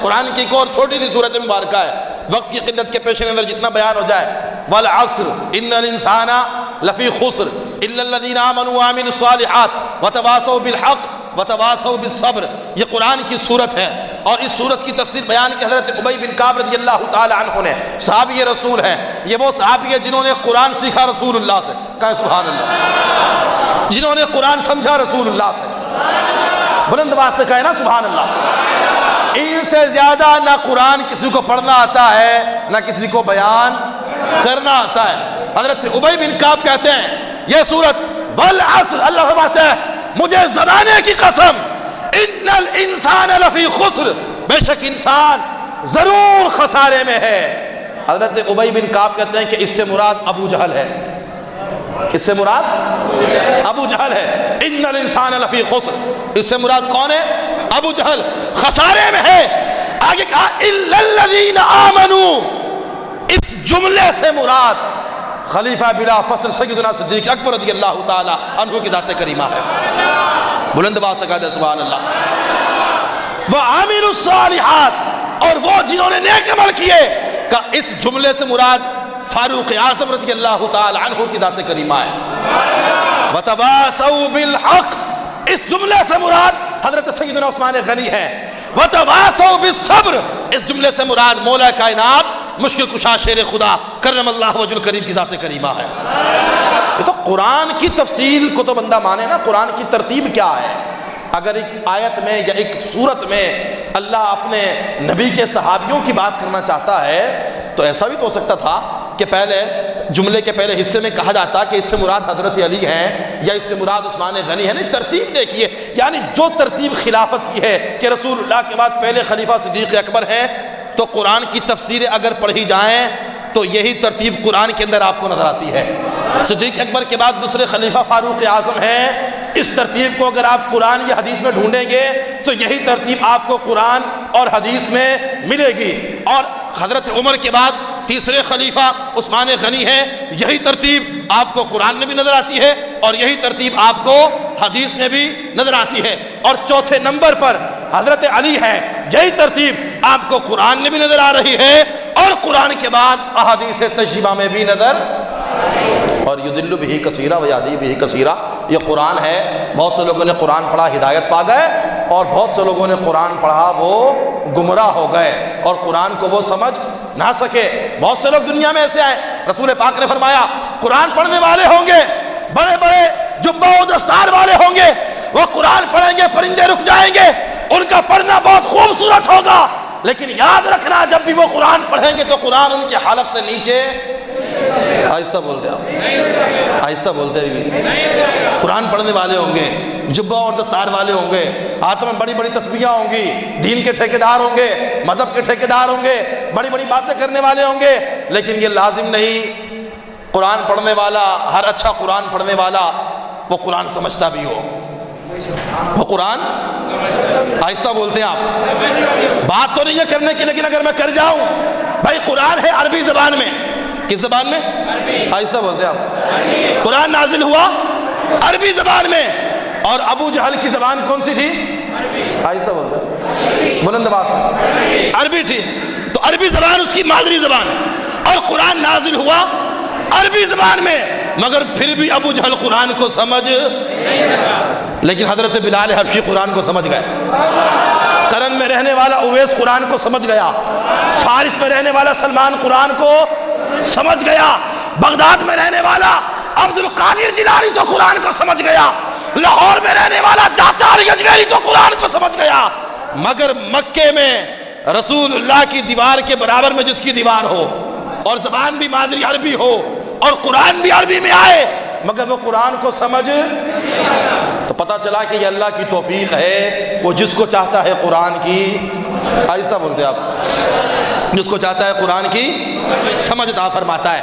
قرآن کی ایک اور چھوٹی سی سورت مبارکہ ہے، وقت کی قلت کے پیش نظر جتنا بیان ہو جائے، والعصر ان الانسان لفی خسر الا الذین آمنوا وعملوا الصالحات وتواصوا بالحق وتواصوا بالصبر۔ یہ قرآن کی سورت ہے، اور اس سورت کی تفسیر بیان کی حضرت ابی بن کعب رضی اللہ تعالی عنہ نے، صحابی رسول ہیں، یہ وہ صحابی ہے جنہوں نے قرآن سیکھا رسول اللہ سے، کہا سبحان اللہ، جنہوں نے قرآن سمجھا رسول اللہ سے، بلند آواز سے کہے نا سبحان اللہ۔ ان سے زیادہ نہ قرآن کسی کو پڑھنا آتا ہے نہ کسی کو بیان کرنا آتا ہے۔ حضرت ابی بن کعب کہتے ہیں یہ سورت والعصر، اللہ فرماتے ہیں مجھے زمانے کی قسم، ان الانسان لفی خسر، بے شک انسان ضرور خسارے میں ہے۔ حضرت ابی بن کعب کہتے ہیں کہ اس سے مراد ابو جہل ہے، اس سے مراد ابو جہل ہے، ان الانسان لفی خسر، اس سے مراد کون ہے؟ ابو جہل خسارے میں ہے۔ آگے کہا الا الذین آمنوا، اس جملے سے مراد خلیفہ بلا فصل سیدنا صدیق اکبر رضی اللہ تعالی عنہ کی ذات کریمہ ہے، بلند آواز سے کہتے ہیں سبحان اللہ۔ وعاملوا الصالحات، اور وہ جنہوں نے نیک عمل کیے، کہ اس جملے سے مراد فاروق اعظم رضی اللہ تعالی عنہ کی ذات کریمہ ہے۔ وتواصوا بالحق، اس جملے سے مراد حضرت سیدنا عثمان غنی ہے۔ وتواصوا بالصبر، اس جملے سے مراد مولا کائنات مشکل کشا شیر خدا کرم اللہ وجہ الکریم کی ذات کریمہ ہے۔ یہ تو قرآن کی تفصیل کو تو بندہ مانے نا، قرآن کی ترتیب کیا ہے۔ اگر ایک آیت میں یا ایک سورت میں اللہ اپنے نبی کے صحابیوں کی بات کرنا چاہتا ہے تو ایسا بھی تو ہو سکتا تھا کہ پہلے جملے کے پہلے حصے میں کہا جاتا کہ اس سے مراد حضرت علی ہیں یا اس سے مراد عثمان غنی ہے۔ نہیں، ترتیب دیکھیے، یعنی جو ترتیب خلافت کی ہے کہ رسول اللہ کے بعد پہلے خلیفہ صدیق اکبر ہیں، تو قرآن کی تفسیریں اگر پڑھی جائیں تو یہی ترتیب قرآن کے اندر آپ کو نظر آتی ہے۔ صدیق اکبر کے بعد دوسرے خلیفہ فاروق اعظم ہیں، اس ترتیب کو اگر آپ قرآن یا حدیث میں ڈھونڈیں گے تو یہی ترتیب آپ کو قرآن اور حدیث میں ملے گی۔ اور حضرت عمر کے بعد تیسرے خلیفہ عثمان غنی ہیں، یہی ترتیب آپ کو قرآن میں بھی نظر آتی ہے اور یہی ترتیب آپ کو حدیث میں بھی نظر آتی ہے۔ اور چوتھے نمبر پر حضرت علی ہیں، یہی ترتیب آپ کو قرآن میں بھی نظر آ رہی ہے اور قرآن کے بعد احادیث تشریفہ میں بھی نظر، اور یضل بہ کثیرا ویہدی بہ کثیرا، یہ قرآن ہے۔ بہت سے لوگوں نے قرآن پڑھا ہدایت پا گئے، اور بہت سے لوگوں نے قرآن پڑھا وہ گمراہ ہو گئے اور قرآن کو وہ سمجھ نہ سکے۔ بہت سے لوگ دنیا میں ایسے آئے، رسول پاک نے فرمایا قرآن پڑھنے والے ہوں گے، بڑے بڑے جبہ و دستار والے ہوں گے، وہ قرآن پڑھیں گے پرندے رک جائیں گے، ان کا پڑھنا بہت خوبصورت ہوگا، لیکن یاد رکھنا جب بھی وہ قرآن پڑھیں گے تو قرآن ان کے حلق سے نیچے، آہستہ بولتے آپ، آہستہ بولتے بھی، قرآن پڑھنے والے ہوں گے، جبہ اور دستار والے ہوں گے، ہاتھ میں بڑی بڑی تسبیحاں ہوں گی، دین کے ٹھیکیدار ہوں گے، مذہب کے ٹھیکیدار ہوں گے، بڑی بڑی باتیں کرنے والے ہوں گے، لیکن یہ لازم نہیں قرآن پڑھنے والا، ہر اچھا قرآن پڑھنے والا وہ قرآن سمجھتا بھی ہو، وہ قرآن، آہستہ بولتے ہیں آپ، بات تو نہیں ہے کرنے کی، لیکن اگر میں کر جاؤں، بھائی قرآن ہے عربی زبان میں، کس زبان میں؟ آہستہ بولتے ہیں آپ، قرآن نازل ہوا عربی زبان میں، اور ابو جہل کی زبان کون سی تھی؟ آہستہ بولتے ہیں، بلند آواز سے، عربی تھی، تو عربی زبان اس کی مادری زبان، اور قرآن نازل ہوا عربی زبان میں، مگر پھر بھی ابو جہل قرآن کو سمجھ، لیکن حضرت بلال حبشی قرآن کو سمجھ گئے، قرن میں رہنے والا اویس قرآن کو سمجھ گیا، فارس میں رہنے والا سلمان قرآن کو سمجھ گیا، بغداد میں رہنے والا عبد القادر جیلانی تو قرآن کو سمجھ گیا، لاہور میں رہنے والا داتا علی اجمیری تو قرآن کو سمجھ گیا، مگر مکے میں رسول اللہ کی دیوار کے برابر میں جس کی دیوار ہو اور زبان بھی مادری عربی ہو اور قرآن بھی عربی میں آئے مگر وہ قرآن کو سمجھ، تو پتہ چلا کہ یہ اللہ کی توفیق ہے، وہ جس کو چاہتا ہے قرآن کی، آہستہ بولتے آپ، جس کو چاہتا ہے قرآن کی سمجھ عطا فرماتا ہے۔